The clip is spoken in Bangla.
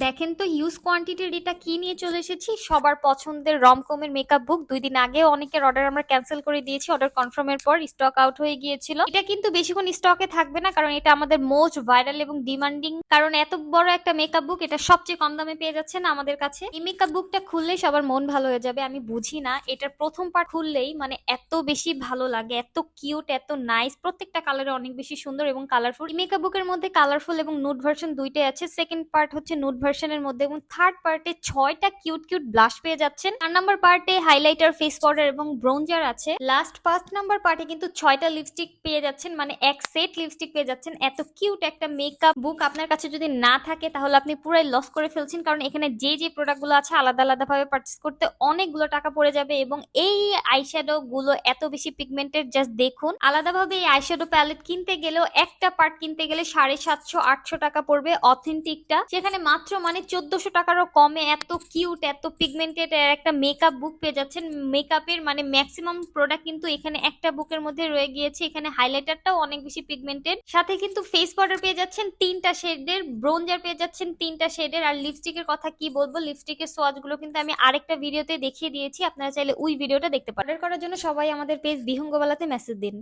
দেখেন তো হিউজ কোয়ান্টিটির এটা কি নিয়ে চলে এসেছি, সবার পছন্দের রমকমের মেকআপ বুক। 2 দিন আগে অনেকের অর্ডার আমরা ক্যান্সেল করে দিয়েছি, অর্ডার কনফার্মের পর স্টক আউট হয়ে গিয়েছিল। এটা কিন্তু বেশিক্ষণ স্টকে থাকবে না, কারণ এটা আমাদের মোস্ট ভাইরাল এবং ডিমান্ডিং। কারণ এত বড় একটা মেকআপ বুক, এটা সবচেয়ে কম দামে পেয়ে যাচ্ছেন আমাদের কাছে। এই মেকআপ বুকটা খুললেই সবার মন ভালো হয়ে যাবে। আমি বুঝি না, এটার প্রথম পার্ট খুললেই মানে এত বেশি ভালো লাগে, এত কিউট, এত নাইস, প্রত্যেকটা কালারে অনেক বেশি সুন্দর এবং কালারফুল। এই মেকআপ বুকের মধ্যে কালারফুল এবং নুড ভার্সন দুইটাই আছে। সেকেন্ড পার্ট হচ্ছে নুড ভার্সনের মধ্যে, এবং থার্ড পার্টে 6টা কিউট কিউট ব্লাশ পেয়ে যাচ্ছেন। 4 নাম্বার পার্টে হাইলাইটার, ফেস পাউডার এবং ব্রোঞ্জার আছে। লাস্ট 5 নাম্বার পার্টে কিন্তু 6টা লিপস্টিক পেয়ে যাচ্ছেন, মানে এক সেট লিপস্টিক পেয়ে যাচ্ছেন। এত কিউট একটা মেকআপ বুক আপনার কাছে যদি না থাকে তাহলে আপনি পুরাই লস করে ফেলছেন, কারণ এখানে যে যে প্রোডাক্ট গুলো আছে আলাদা আলাদা ভাবে পারচেস করতে অনেকগুলো টাকা পড়ে যাবে। এবং এই আইশ্যাডো গুলো এত বেশি পিগমেন্টেড, জাস্ট দেখুন। আলাদাভাবে এই আইশ্যাডো প্যালেট কিনতে গেলেও একটা পার্ট কিনতে গেলে 750-800 টাকা পড়বে অথেন্টিকটা, সেখানে মাত্র মানে 1400 টাকারও কমে এত কিউট, এত পিগমেন্টেড একটা মেকআপ বুক পেয়ে যাচ্ছেন। মেকআপের মানে ম্যাক্সিমাম প্রোডাক্ট কিন্তু এখানে একটা বুকের মধ্যে রয়ে গিয়েছে। এখানে হাইলাইটারটাও অনেক বেশি পিগমেন্টেড, সাথে কিন্তু ফেস পাউডার পেয়ে যাচ্ছেন 3টা শেডের, ব্রোঞ্জার পেয়ে যাচ্ছেন 3টা শেডের। আর লিপস্টিকের কথা কি বলবো, লিপস্টিকের সোয়াচ গুলো কিন্তু আমি আরেকটা ভিডিওতে দেখিয়ে দিয়েছি, আপনারা চাইলে ওই ভিডিওটা দেখতে পারেন। অর্ডার করার জন্য সবাই আমাদের পেজ বিহঙ্গবালাতে মেসেজ দিন।